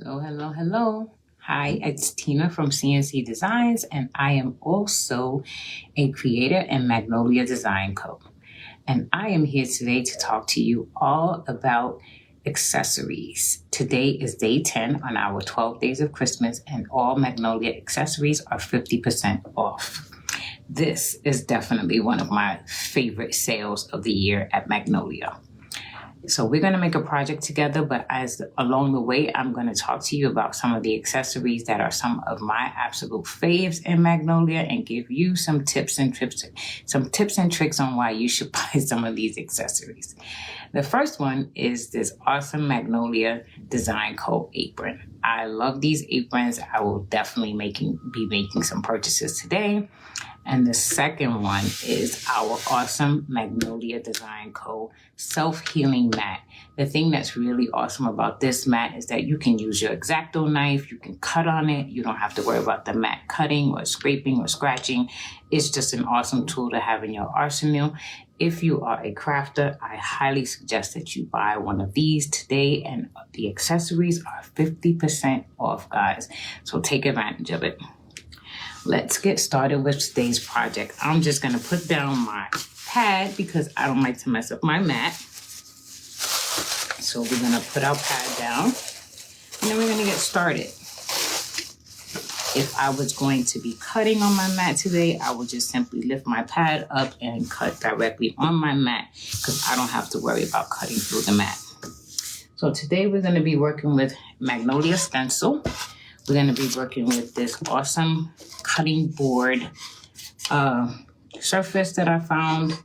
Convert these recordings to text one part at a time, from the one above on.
Hello, hello, hello. Hi, it's Tina from CNC Designs, and I am also a creator in Magnolia Design Co. And I am here today to talk to you all about accessories. Today is day 10 on our 12 days of Christmas, and all Magnolia accessories are 50% off. This is definitely one of my favorite sales of the year at Magnolia. So we're going to make a project together, but as along the way, I'm going to talk to you about some of the accessories that are some of my absolute faves in Magnolia and give you some tips and tricks on why you should buy some of these accessories. The first one is this awesome Magnolia Design Co. apron. I love these aprons. I will definitely be making some purchases today. And the second one is our awesome Magnolia Design Co. self-healing mat. The thing that's really awesome about this mat is that you can use your X-Acto knife, you can cut on it, you don't have to worry about the mat cutting or scraping or scratching. It's just an awesome tool to have in your arsenal. If you are a crafter, I highly suggest that you buy one of these today, and the accessories are 50% off, guys. So take advantage of it. Let's get started with today's project. I'm just going to put down my pad because I don't like to mess up my mat. So we're going to put our pad down and then we're going to get started. If I was going to be cutting on my mat today, I would just simply lift my pad up and cut directly on my mat because I don't have to worry about cutting through the mat. So today we're going to be working with Magnolia stencil. We're going to be working with this awesome cutting board surface that I found.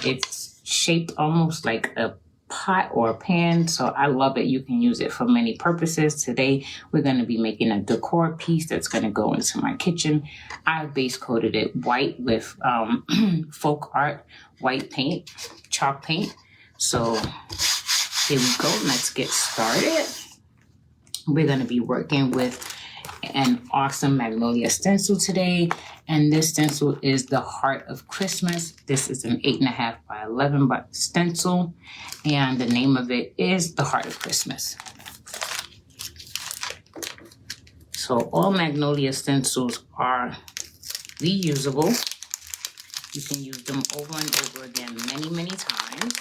It's shaped almost like a pot or a pan, so I love it. You can use it for many purposes. Today, we're going to be making a decor piece that's going to go into my kitchen. I base coated it white with folk art white paint, chalk paint. So here we go. Let's get started. We're going to be working with an awesome Magnolia stencil today. And this stencil is the Heart of Christmas. This is an 8.5 by 11 by stencil. And the name of it is the Heart of Christmas. So all Magnolia stencils are reusable. You can use them over and over again many, many times.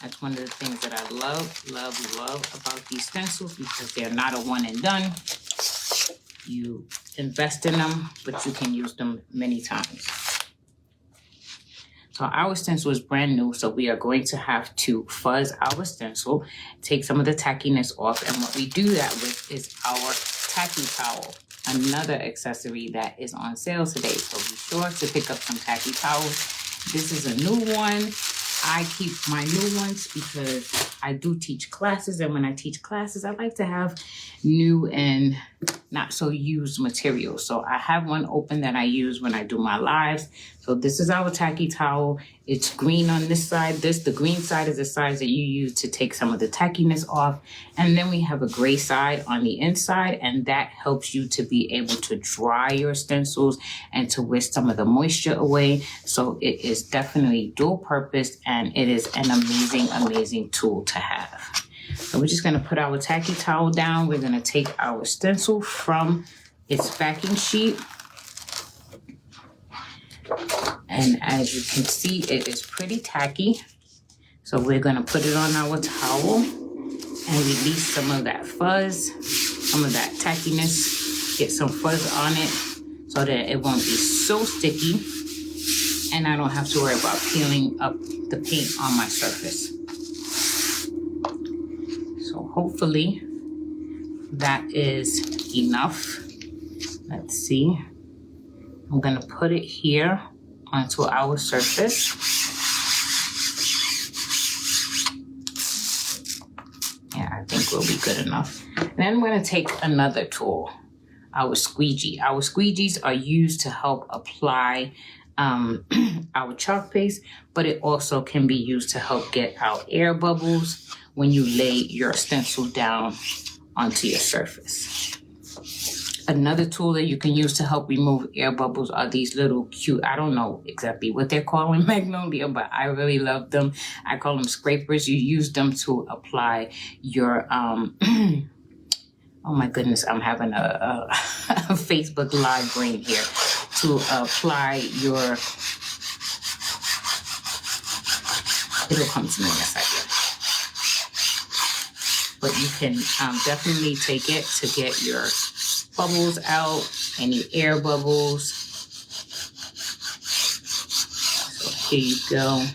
That's one of the things that I love about these stencils because they're not a one and done. You invest in them, but you can use them many times. So our stencil is brand new, so we are going to have to fuzz our stencil, take some of the tackiness off, and what we do that with is our tacky towel, another accessory that is on sale today. So be sure to pick up some tacky towels. This is a new one. I keep my new ones because I do teach classes, and when I teach classes, I like to have new and not so used materials. So I have one open that I use when I do my lives. So this is our tacky towel. It's green on this side. The green side is the side that you use to take some of the tackiness off. And then we have a gray side on the inside, and that helps you to be able to dry your stencils and to whisk some of the moisture away. So it is definitely dual purpose, and it is an amazing tool to have. So we're just going to put our tacky towel down. We're going to take our stencil from its backing sheet. And as you can see, it is pretty tacky. So we're going to put it on our towel and release some of that fuzz, some of that tackiness. Get some fuzz on it so that it won't be so sticky. And I don't have to worry about peeling up the paint on my surface. So hopefully that is enough. Let's see. I'm going to put it here onto our surface. Yeah, I think we'll be good enough. And then I'm going to take another tool, our squeegee. Our squeegees are used to help apply our chalk paste, but it also can be used to help get out air bubbles when you lay your stencil down onto your surface. Another tool that you can use to help remove air bubbles are these little cute, I don't know exactly what they're called in Magnolia, but I really love them. I call them scrapers. You use them to apply your Oh my goodness, I'm having a Facebook Live brain here. To apply your, it'll come to me in a second. But you can definitely take it to get your bubbles out, any air bubbles. So here you go.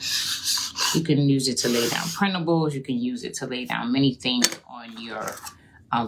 You can use it to lay down printables. You can use it to lay down many things on your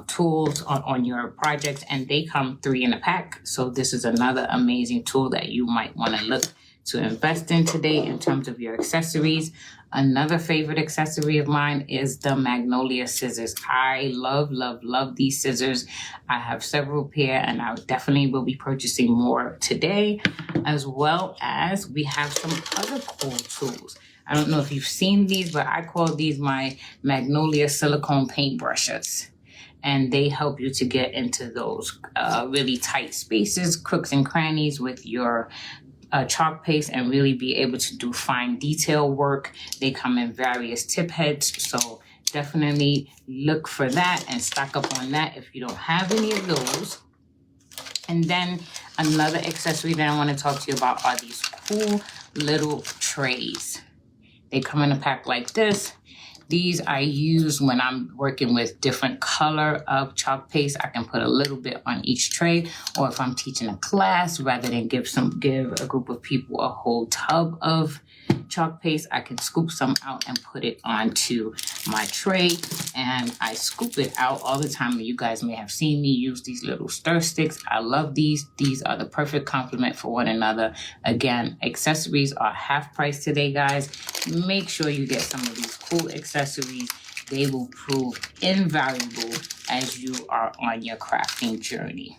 tools on your projects, and they come 3 in a pack. So this is another amazing tool that you might want to look to invest in today in terms of your accessories. Another favorite accessory of mine is the Magnolia scissors. I love these scissors. I have several pair, and I definitely will be purchasing more today, as well as we have some other cool tools. I don't know if you've seen these, but I call these my Magnolia silicone paint brushes. And they help you to get into those really tight spaces, crooks and crannies with your chalk paste, and really be able to do fine detail work. They come in various tip heads, so definitely look for that and stock up on that if you don't have any of those. And then another accessory that I want to talk to you about are these cool little trays. They come in a pack like this. These I use when I'm working with different color of chalk paste. I can put a little bit on each tray, or if I'm teaching a class, rather than give a group of people a whole tub of chalk paste, I can scoop some out and put it onto my tray. And I scoop it out all the time. You guys may have seen me use these little stir sticks. I love these. These are the perfect complement for one another. Again, accessories are half price today, guys. Make sure you get some of these cool accessories. They will prove invaluable as you are on your crafting journey.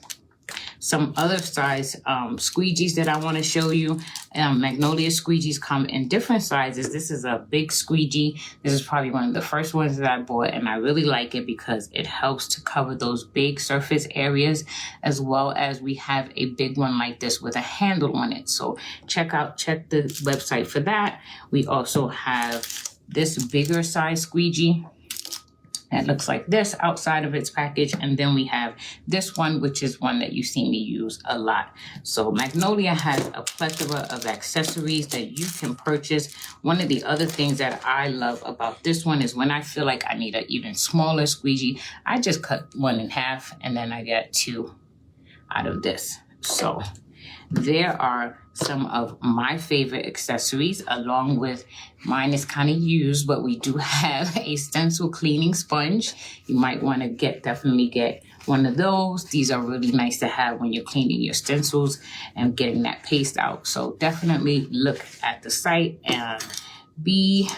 Some other size squeegees that I want to show you. Magnolia squeegees come in different sizes. This is a big squeegee. This is probably one of the first ones that I bought, and I really like it because it helps to cover those big surface areas, as well as we have a big one like this with a handle on it. So check the website for that. We also have this bigger size squeegee that looks like this outside of its package. And then we have this one, which is one that you see me use a lot. So Magnolia has a plethora of accessories that you can purchase. One of the other things that I love about this one is when I feel like I need an even smaller squeegee, I just cut one in half and then I get 2 out of this. So there are some of my favorite accessories, along with mine is kind of used, but we do have a stencil cleaning sponge. You might want to definitely get one of those. These are really nice to have when you're cleaning your stencils and getting that paste out. So definitely look at the site and be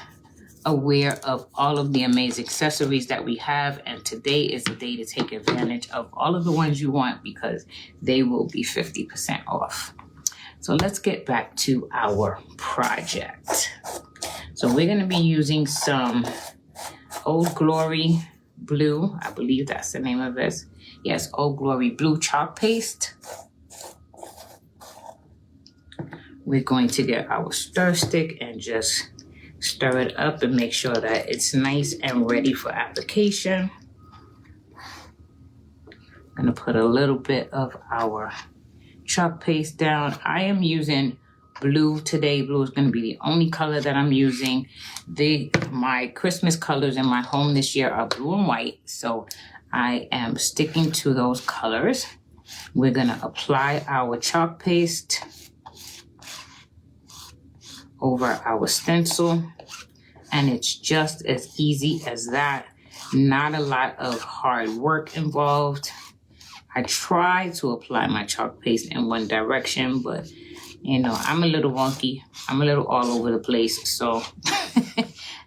aware of all of the amazing accessories that we have. And today is the day to take advantage of all of the ones you want, because they will be 50% off. So let's get back to our project. So we're going to be using some Old Glory Blue. I believe that's the name of this. Yes, Old Glory Blue chalk paste. We're going to get our stir stick and just stir it up and make sure that it's nice and ready for application. I'm going to put a little bit of our chalk paste down. I am using blue today. Blue is going to be the only color that I'm using. My Christmas colors in my home this year are blue and white, so I am sticking to those colors. We're going to apply our chalk paste over our stencil, and it's just as easy as that. Not a lot of hard work involved. I try to apply my chalk paste in one direction, but you know, I'm a little wonky. I'm a little all over the place, so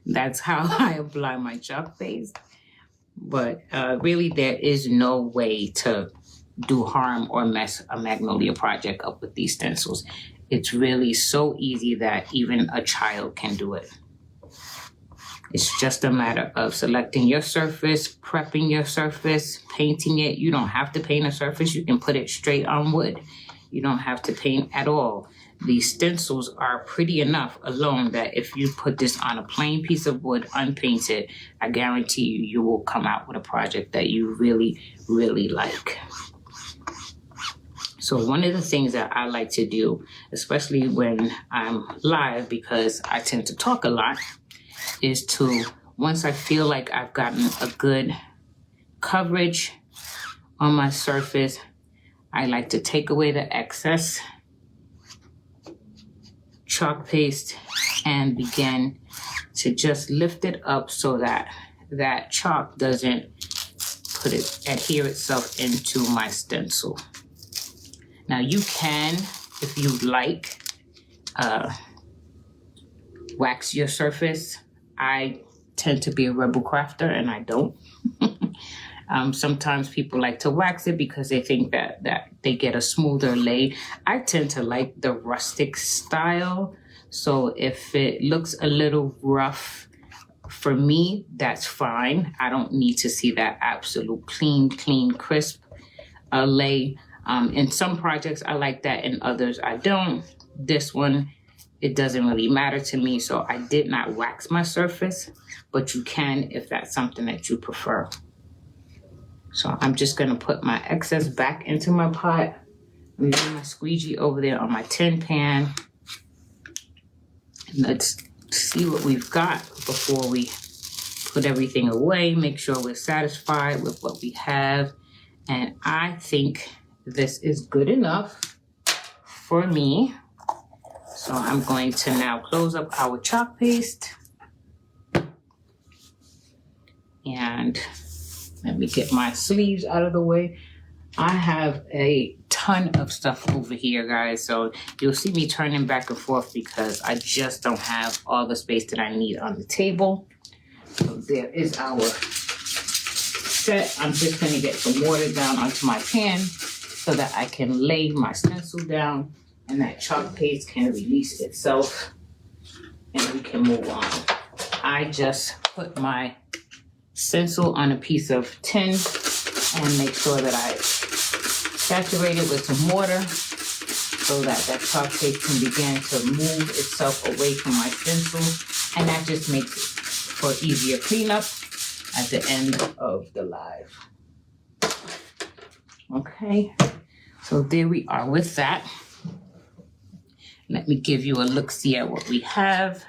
that's how I apply my chalk paste. But really, there is no way to do harm or mess a Magnolia project up with these stencils. It's really so easy that even a child can do it. It's just a matter of selecting your surface, prepping your surface, painting it. You don't have to paint a surface. You can put it straight on wood. You don't have to paint at all. these stencils are pretty enough alone that if you put this on a plain piece of wood, unpainted, I guarantee you, you will come out with a project that you really, really like. So one of the things that I like to do, especially when I'm live, because I tend to talk a lot, is to, once I feel like I've gotten a good coverage on my surface, I like to take away the excess chalk paste and begin to just lift it up so that that chalk doesn't adhere itself into my stencil. Now you can, if you like, wax your surface. I tend to be a rebel crafter and I don't. Sometimes people like to wax it because they think that they get a smoother lay. I tend to like the rustic style. So if it looks a little rough for me, that's fine. I don't need to see that absolute clean, crisp lay. In some projects, I like that. In others, I don't. This one, it doesn't really matter to me. So I did not wax my surface, but you can if that's something that you prefer. So I'm just going to put my excess back into my pot. I'm using my squeegee over there on my tin pan. And let's see what we've got before we put everything away. Make sure we're satisfied with what we have. And I think this is good enough for me. So I'm going to now close up our chalk paste. And let me get my sleeves out of the way. I have a ton of stuff over here, guys. So you'll see me turning back and forth because I just don't have all the space that I need on the table. So there is our set. I'm just going to get some water down onto my pan so that I can lay my stencil down and that chalk paste can release itself and we can move on. I just put my stencil on a piece of tin and make sure that I saturate it with some water so that that chalk paste can begin to move itself away from my stencil, and that just makes it for easier cleanup at the end of the live. Okay, so there we are with that. Let me give you a look-see at what we have.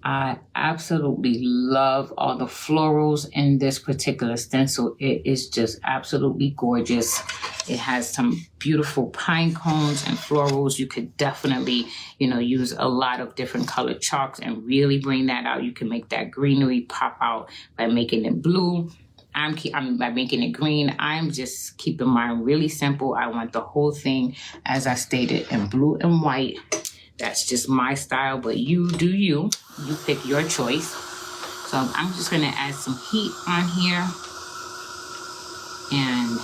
I absolutely love all the florals in this particular stencil. It is just absolutely gorgeous. It has some beautiful pine cones and florals. You could definitely, use a lot of different colored chalks and really bring that out. You can make that greenery pop out by making it blue. By making it green. I'm just keeping mine really simple. I want the whole thing, as I stated, in blue and white. That's just my style, but you do you. You pick your choice. So I'm just going to add some heat on here and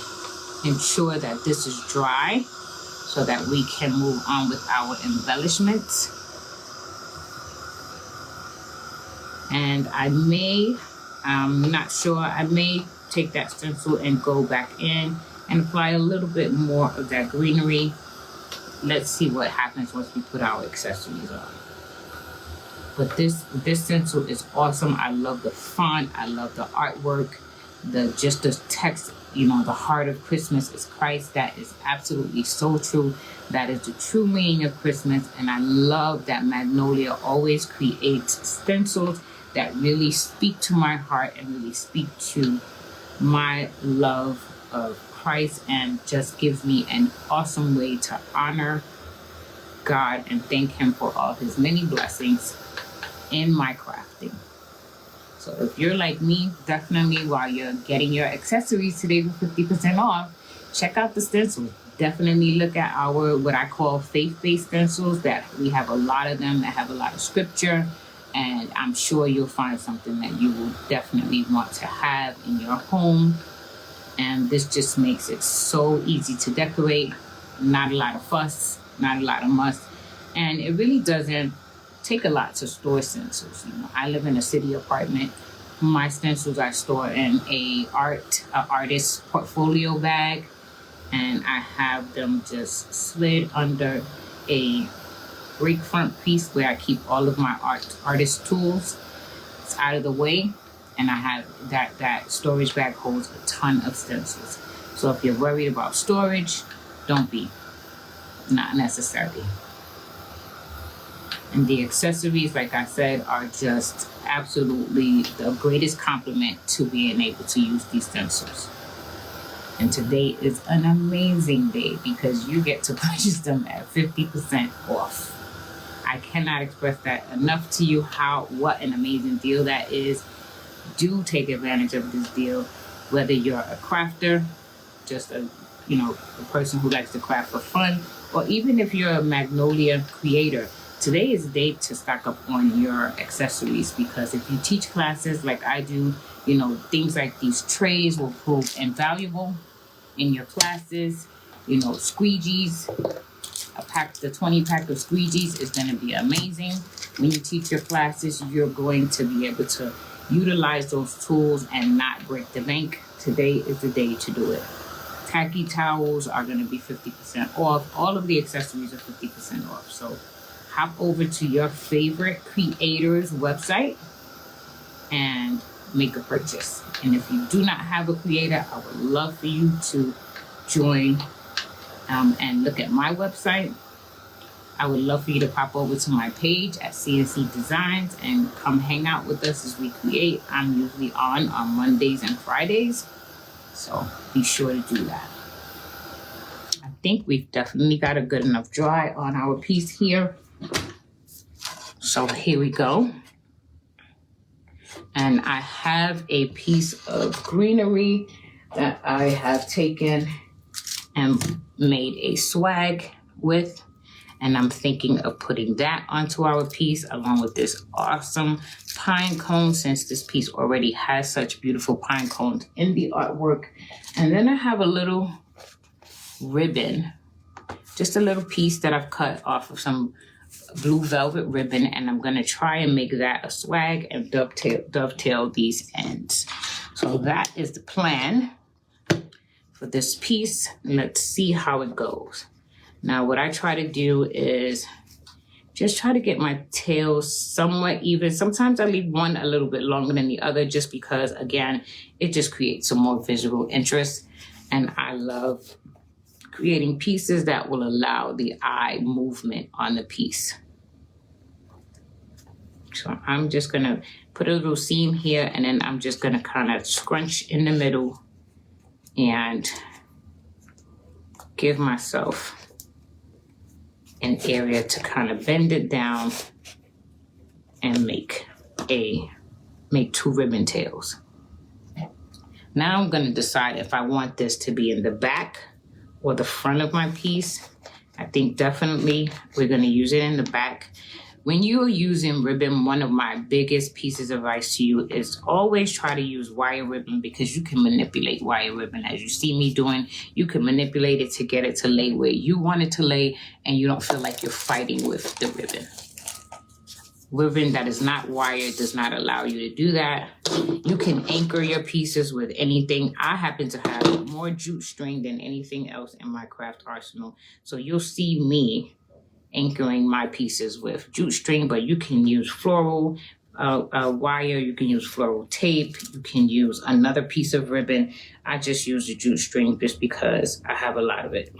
ensure that this is dry so that we can move on with our embellishments. And I'm not sure, I may take that stencil and go back in and apply a little bit more of that greenery. Let's see what happens once we put our accessories on. But this stencil is awesome. I love the font. I love the artwork. The text, the heart of Christmas is Christ. That is absolutely so true. That is the true meaning of Christmas. And I love that Magnolia always creates stencils that really speak to my heart and really speak to my love of Christ, and just gives me an awesome way to honor God and thank Him for all His many blessings in my crafting. So if you're like me, definitely while you're getting your accessories today for 50% off, check out the stencils. Definitely look at our, what I call faith-based stencils, that we have a lot of them that have a lot of scripture, and I'm sure you'll find something that you will definitely want to have in your home. And this just makes it so easy to decorate. Not a lot of fuss, not a lot of muss. And it really doesn't take a lot to store stencils. I live in a city apartment. My stencils I store in a artist portfolio bag. and I have them just slid under a break front piece where I keep all of my artist tools. It's out of the way, and I have that storage bag holds a ton of stencils. So if you're worried about storage, don't be. Not necessary. And the accessories, like I said, are just absolutely the greatest compliment to being able to use these stencils. And today is an amazing day because you get to purchase them at 50% off. I cannot express that enough to you what an amazing deal that is. Do take advantage of this deal, whether you're a crafter, just a person who likes to craft for fun, or even if you're a Magnolia creator. Today is the day to stock up on your accessories, because if you teach classes like I do, things like these trays will prove invaluable in your classes. Squeegees, the 20 pack of squeegees is going to be amazing. When you teach your classes, you're going to be able to utilize those tools and not break the bank. Today is the day to do it. Tacky towels are going to be 50% off. All of the accessories are 50% off. So hop over to your favorite creator's website and make a purchase. And if you do not have a creator, I would love for you to join and look at my website. I would love for you to pop over to my page at CNC Designs and come hang out with us as we create. I'm usually on Mondays and Fridays, so be sure to do that. I think we've definitely got a good enough dry on our piece here. So here we go. And I have a piece of greenery that I have taken and made a swag with. And I'm thinking of putting that onto our piece along with this awesome pine cone, since this piece already has such beautiful pine cones in the artwork. And then I have a little ribbon, just a little piece that I've cut off of some blue velvet ribbon, and I'm gonna try and make that a swag and dovetail these ends. So that is the plan for this piece. Let's see how it goes. Now, what I try to do is just try to get my tails somewhat even. Sometimes I leave one a little bit longer than the other just because, again, it just creates some more visual interest. And I love creating pieces that will allow the eye movement on the piece. So I'm just gonna put a little seam here, and then I'm just gonna kind of scrunch in the middle and give myself an area to kind of bend it down and make two ribbon tails. Now I'm gonna decide if I want this to be in the back or the front of my piece. I think definitely we're gonna use it in the back. When you're using ribbon, one of my biggest pieces of advice to you is always try to use wire ribbon, because you can manipulate wire ribbon as you see me doing. You can manipulate it to get it to lay where you want it to lay, and you don't feel like you're fighting with the ribbon. Ribbon that is not wired does not allow you to do that. You can anchor your pieces with anything. I happen to have more jute string than anything else in my craft arsenal. So you'll see me anchoring my pieces with jute string, but you can use floral wire, you can use floral tape, you can use another piece of ribbon. I just use the jute string just because I have a lot of it.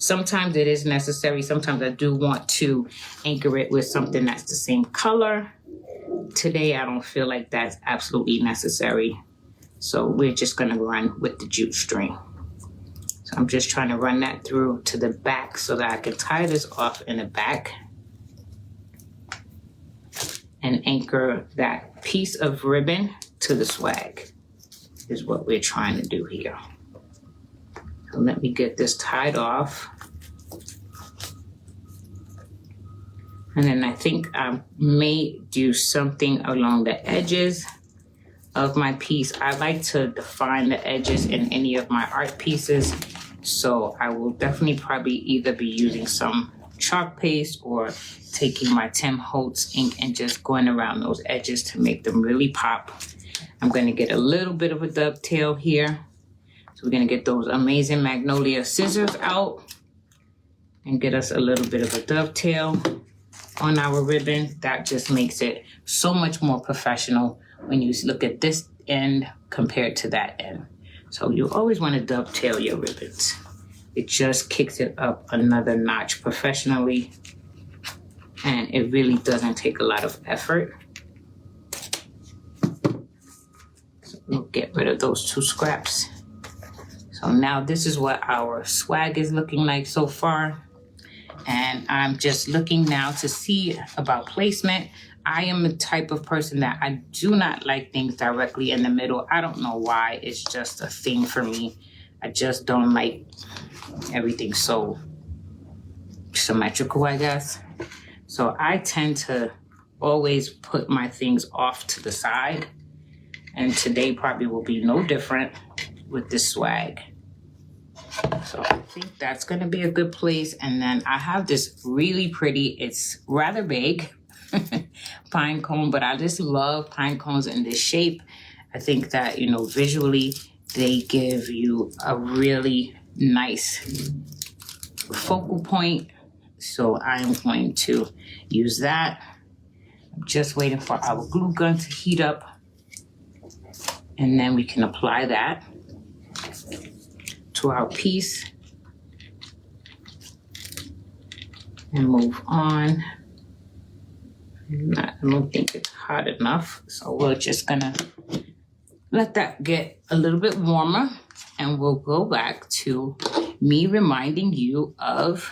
Sometimes it is necessary. Sometimes I do want to anchor it with something that's the same color. Today, I don't feel like that's absolutely necessary. So we're just gonna run with the jute string. So I'm just trying to run that through to the back so that I can tie this off in the back and anchor that piece of ribbon to the swag is what we're trying to do here. So let me get this tied off. And then I think I may do something along the edges of my piece. I like to define the edges in any of my art pieces. So I will definitely probably either be using some chalk paste or taking my Tim Holtz ink and just going around those edges to make them really pop. I'm going to get a little bit of a dovetail here. So we're going to get those amazing Magnolia scissors out and get us a little bit of a dovetail on our ribbon. That just makes it so much more professional when you look at this end compared to that end. So you always want to dovetail your ribbons. It just kicks it up another notch professionally, and it really doesn't take a lot of effort. So we'll get rid of those 2 scraps. So now this is what our swag is looking like so far. And I'm just looking now to see about placement. I am the type of person that I do not like things directly in the middle. I don't know why. It's just a thing for me. I just don't like everything so symmetrical, I guess. So I tend to always put my things off to the side. And today probably will be no different with this swag. So I think that's going to be a good place. And then I have this really pretty, it's rather big, pine cone, but I just love pine cones in this shape. I think that, you know, visually they give you a really nice focal point. So I am going to use that. I'm just waiting for our glue gun to heat up, and then we can apply that to our piece and move on. I don't think it's hot enough, so we're just gonna let that get a little bit warmer, and we'll go back to me reminding you of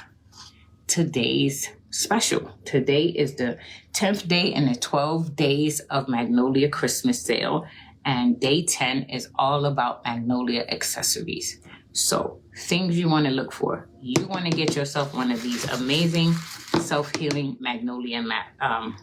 today's special. Today is the 10th day in the 12 days of Magnolia Christmas sale, and day 10 is all about Magnolia accessories. So things you want to look for. You want to get yourself one of these amazing self-healing Magnolia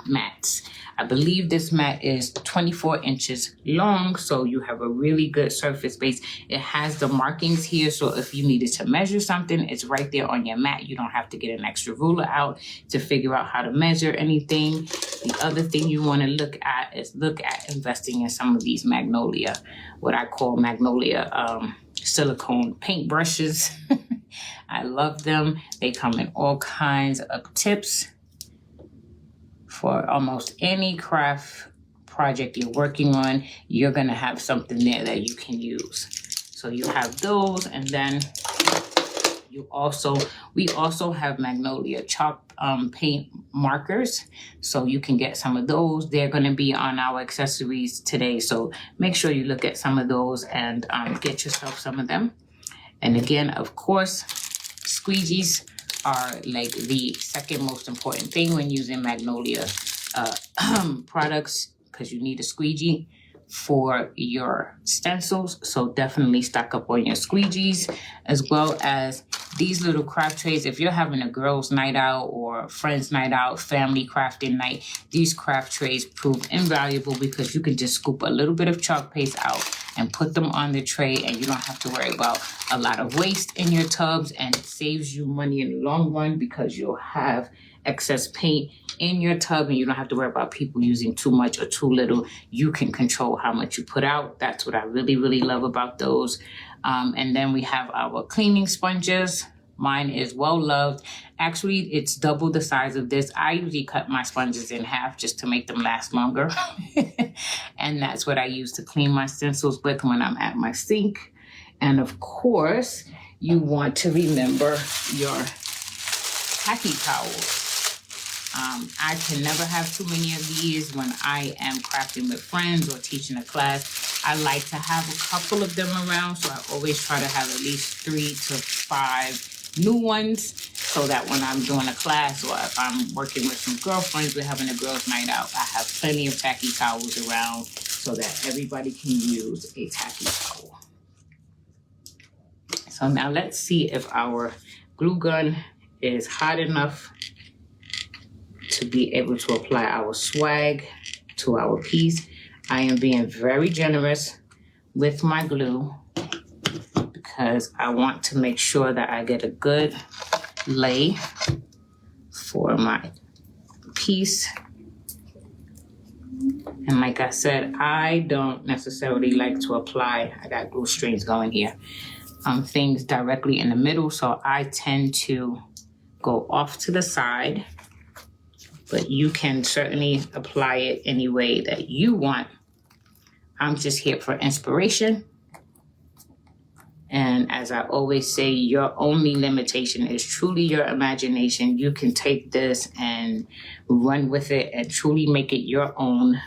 mats. I believe this mat is 24 inches long, so you have a really good surface base. It has the markings here, so if you needed to measure something, it's right there on your mat. You don't have to get an extra ruler out to figure out how to measure anything. The other thing you want to look at is investing in some of these Magnolia, what I call Magnolia silicone paint brushes. I love them. They come in all kinds of tips for almost any craft project you're working on. You're going to have something there that you can use. So you have those, and then we also have Magnolia chalk paint markers, so you can get some of those. They're going to be on our accessories today, so make sure you look at some of those and get yourself some of them. And again, of course, squeegees are like the second most important thing when using Magnolia products, because you need a squeegee for your stencils. So definitely stock up on your squeegees, as well as these little craft trays. If you're having a girls' night out or friends' night out, family crafting night, these craft trays prove invaluable because you can just scoop a little bit of chalk paste out and put them on the tray, and you don't have to worry about a lot of waste in your tubs, and it saves you money in the long run because you'll have excess paint in your tub and you don't have to worry about people using too much or too little. You can control how much you put out. That's what I really, really love about those. And then we have our cleaning sponges. Mine is well loved. Actually, it's double the size of this. I usually cut my sponges in half just to make them last longer. And that's what I use to clean my stencils with when I'm at my sink. And of course, you want to remember your tacky towels. I can never have too many of these when I am crafting with friends or teaching a class. I like to have a couple of them around, so I always try to have at least 3 to 5 new ones, so that when I'm doing a class or if I'm working with some girlfriends, we're having a girls' night out, I have plenty of tacky towels around so that everybody can use a tacky towel. So now let's see if our glue gun is hot enough to be able to apply our swag to our piece. I am being very generous with my glue because I want to make sure that I get a good lay for my piece. And like I said, I don't necessarily like to apply, I got glue strings going here, things directly in the middle. So I tend to go off to the side, but you can certainly apply it any way that you want. I'm just here for inspiration. And as I always say, your only limitation is truly your imagination. You can take this and run with it and truly make it your own.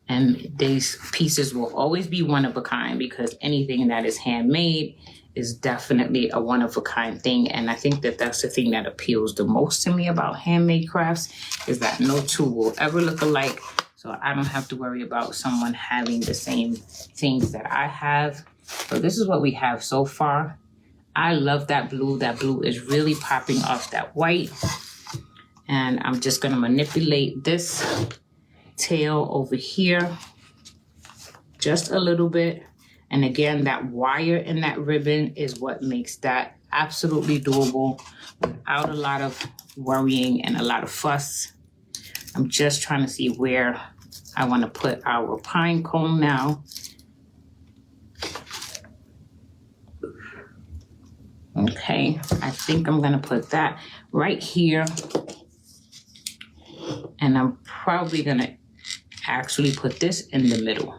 And these pieces will always be one of a kind, because anything that is handmade is definitely a one of a kind thing. And I think that that's the thing that appeals the most to me about handmade crafts, is that no two will ever look alike. So I don't have to worry about someone having the same things that I have. So this is what we have so far. I love that blue. That blue is really popping off that white. And I'm just going to manipulate this tail over here just a little bit. And again, that wire in that ribbon is what makes that absolutely doable without a lot of worrying and a lot of fuss. I'm just trying to see where I want to put our pine cone now. Okay, I think I'm going to put that right here. And I'm probably going to actually put this in the middle.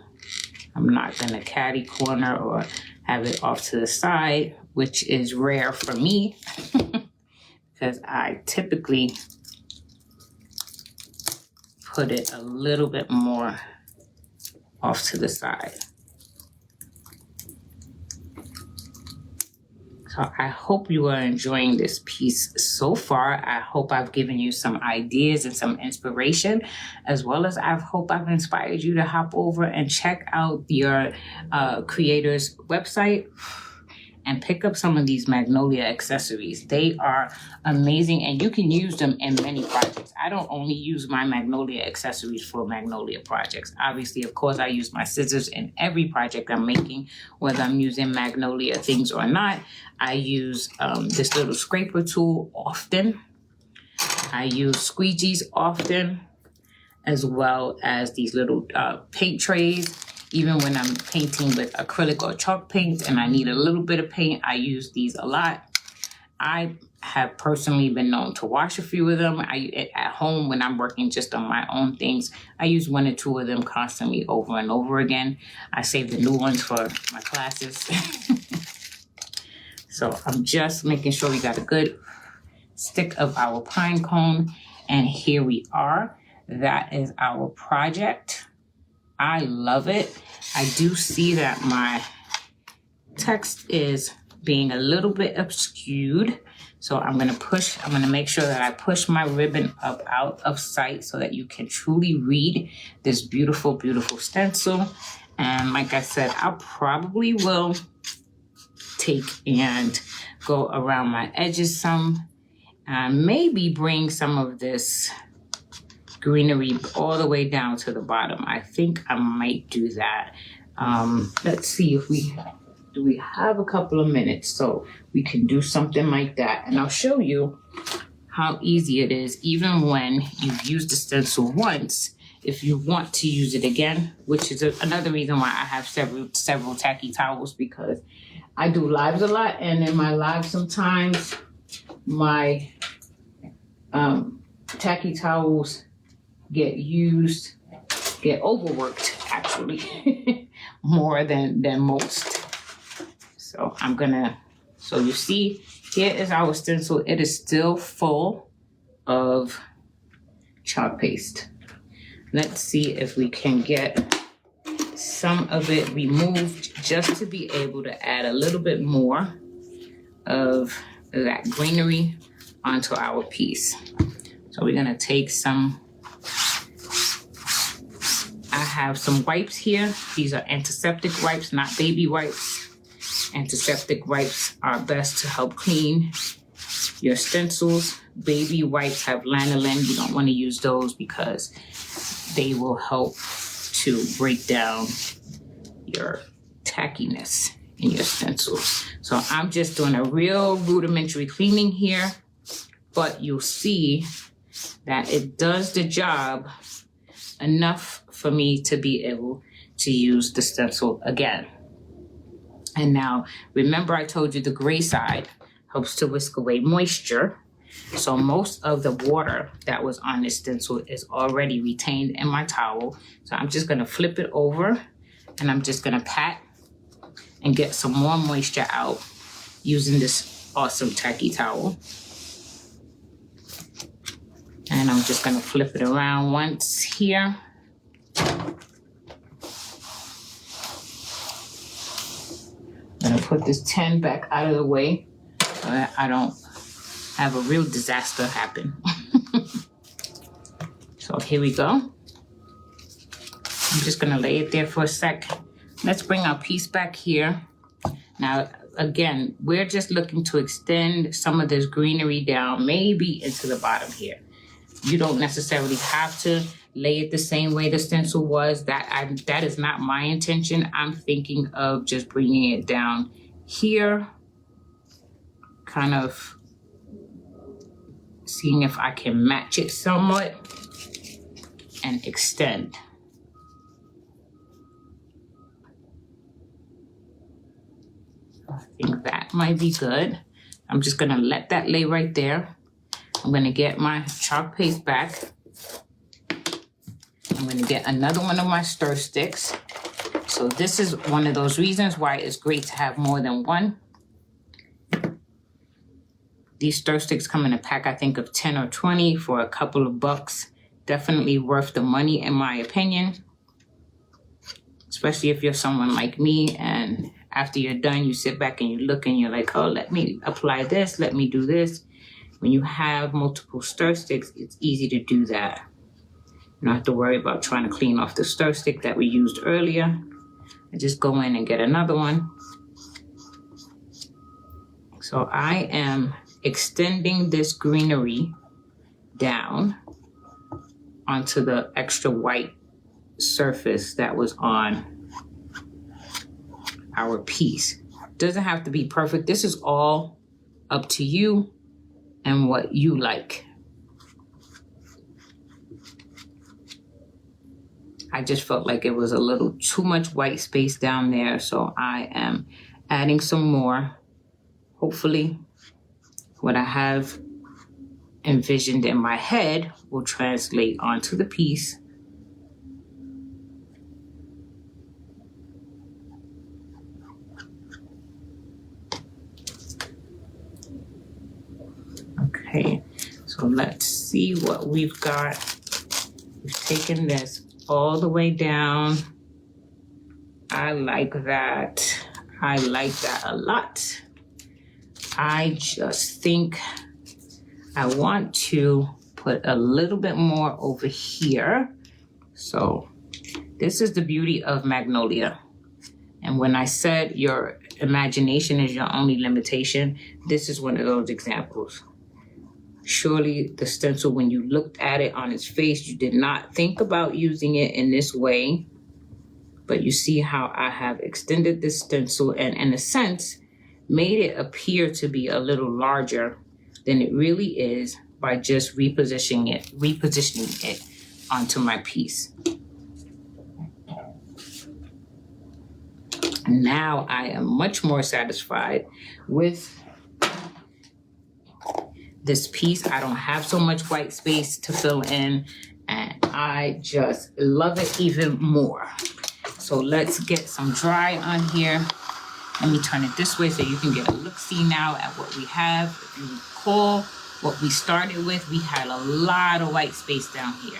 I'm not going to catty corner or have it off to the side, which is rare for me because I typically put it a little bit more off to the side. So I hope you are enjoying this piece so far. I hope I've given you some ideas and some inspiration, as well as I hope I've inspired you to hop over and check out your creator's website and pick up some of these Magnolia accessories. They are amazing and you can use them in many projects. I don't only use my Magnolia accessories for Magnolia projects. Obviously, of course, I use my scissors in every project I'm making, whether I'm using Magnolia things or not. I use this little scraper tool often. I use squeegees often, as well as these little paint trays. Even when I'm painting with acrylic or chalk paint and I need a little bit of paint, I use these a lot. I have personally been known to wash a few of them. At home, when I'm working just on my own things, I use 1 or 2 of them constantly over and over again. I save the new ones for my classes. So I'm just making sure we got a good stick of our pine cone. And here we are. That is our project. I love it. I do see that my text is being a little bit obscured. So I'm going to make sure that I push my ribbon up out of sight so that you can truly read this beautiful, beautiful stencil. And like I said, I probably will take and go around my edges some, and maybe bring some of this greenery all the way down to the bottom. I think I might do that. Let's see if we have a couple of minutes so we can do something like that. And I'll show you how easy it is, even when you've used the stencil once, if you want to use it again, which is another reason why I have several tacky towels, because I do lives a lot, and in my lives sometimes my tacky towels get overworked actually more than most. So so you see, here is our stencil. It is still full of chalk paste. Let's see if we can get some of it removed just to be able to add a little bit more of that greenery onto our piece. So we're gonna take some, I have some wipes here. These are antiseptic wipes, not baby wipes. Antiseptic wipes are best to help clean your stencils. Baby wipes have lanolin. You don't want to use those because they will help to break down your tackiness in your stencils. So I'm just doing a real rudimentary cleaning here, but you'll see that it does the job enough for me to be able to use the stencil again. And now, remember I told you the gray side helps to whisk away moisture. So most of the water that was on this stencil is already retained in my towel. So I'm just gonna flip it over and I'm just gonna pat and get some more moisture out using this awesome tacky towel. And I'm just gonna flip it around once here. I'm gonna put this 10 back out of the way so that I don't have a real disaster happen. So here we go. I'm just gonna lay it there for a sec. Let's bring our piece back here. Now, again, we're just looking to extend some of this greenery down, maybe into the bottom here. You don't necessarily have to lay it the same way the stencil was. That is not my intention. I'm thinking of just bringing it down here, kind of seeing if I can match it somewhat and extend. I think that might be good. I'm just gonna let that lay right there. I'm gonna get my chalk paste back. I'm gonna get another one of my stir sticks. So this is one of those reasons why it's great to have more than one. These stir sticks come in a pack, I think, of 10 or 20 for a couple of bucks. Definitely worth the money, in my opinion. Especially if you're someone like me and after you're done, you sit back and you look and you're like, oh, let me apply this, let me do this. When you have multiple stir sticks, it's easy to do that. You don't have to worry about trying to clean off the stir stick that we used earlier. I just go in and get another one. So I am extending this greenery down onto the extra white surface that was on our piece. Doesn't have to be perfect. This is all up to you and what you like. I just felt like it was a little too much white space down there, so I am adding some more. Hopefully, what I have envisioned in my head will translate onto the piece. Okay, so let's see what we've got. We've taken this all the way down. I like that. I like that a lot. I just think I want to put a little bit more over here. So this is the beauty of Magnolia. And when I said your imagination is your only limitation, this is one of those examples. Surely the stencil, when you looked at it on its face, you did not think about using it in this way. But you see how I have extended this stencil and, in a sense, made it appear to be a little larger than it really is by just repositioning it onto my piece. Now I am much more satisfied with this piece. I don't have so much white space to fill in, and I just love it even more. So let's get some dry on here. Let me turn it this way so you can get a look-see now at what we have. If you recall what we started with, we had a lot of white space down here.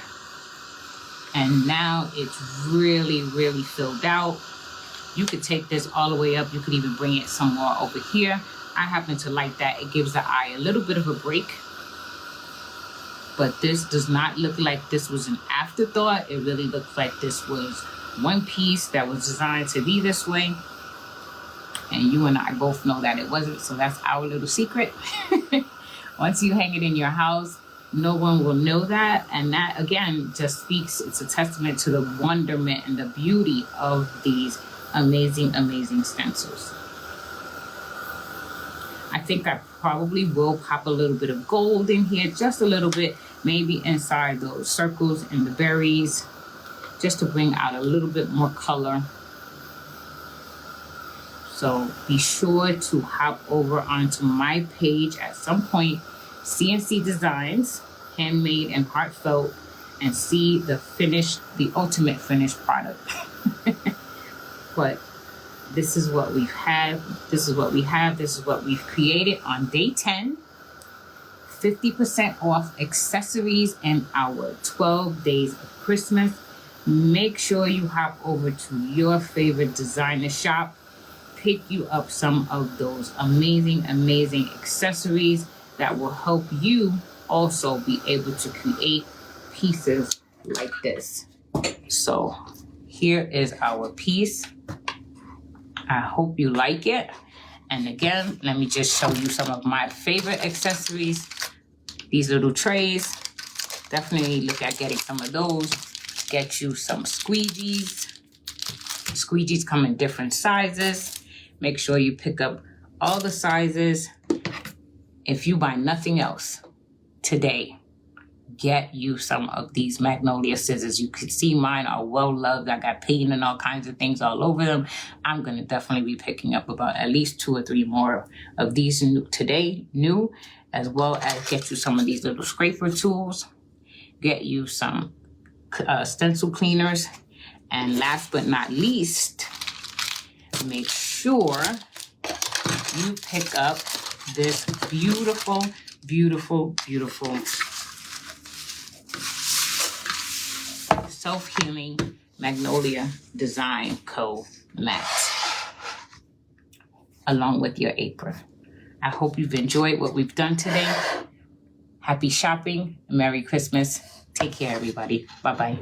And now it's really, really filled out. You could take this all the way up. You could even bring it somewhere over here. I happen to like that. It gives the eye a little bit of a break. But this does not look like this was an afterthought. It really looks like this was one piece that was designed to be this way. And you and I both know that it wasn't, so that's our little secret. Once you hang it in your house, no one will know that. And that, again, just speaks, it's a testament to the wonderment and the beauty of these amazing, amazing stencils. I think I probably will pop a little bit of gold in here, just a little bit, maybe inside those circles and the berries, just to bring out a little bit more color. So be sure to hop over onto my page at some point, CNC Designs, Handmade and Heartfelt, and see the ultimate finished product. But this is what we've had. This is what we have. This is what we've created on day 10. 50% off accessories in our 12 days of Christmas. Make sure you hop over to your favorite designer shop. Pick you up some of those amazing, amazing accessories that will help you also be able to create pieces like this. So here is our piece. I hope you like it. And again, let me just show you some of my favorite accessories. These little trays. Definitely look at getting some of those. Get you some squeegees. Squeegees come in different sizes. Make sure you pick up all the sizes. If you buy nothing else today, get you some of these Magnolia scissors. You can see mine are well loved. I got paint and all kinds of things all over them. I'm going to definitely be picking up about at least 2 or 3 more of these today, new, as well as get you some of these little scraper tools. Get you some stencil cleaners. And last but not least, make sure you pick up this beautiful, beautiful, beautiful self-healing Magnolia Design Co. mat along with your apron. I hope you've enjoyed what we've done today. Happy shopping. Merry Christmas. Take care, everybody. Bye-bye.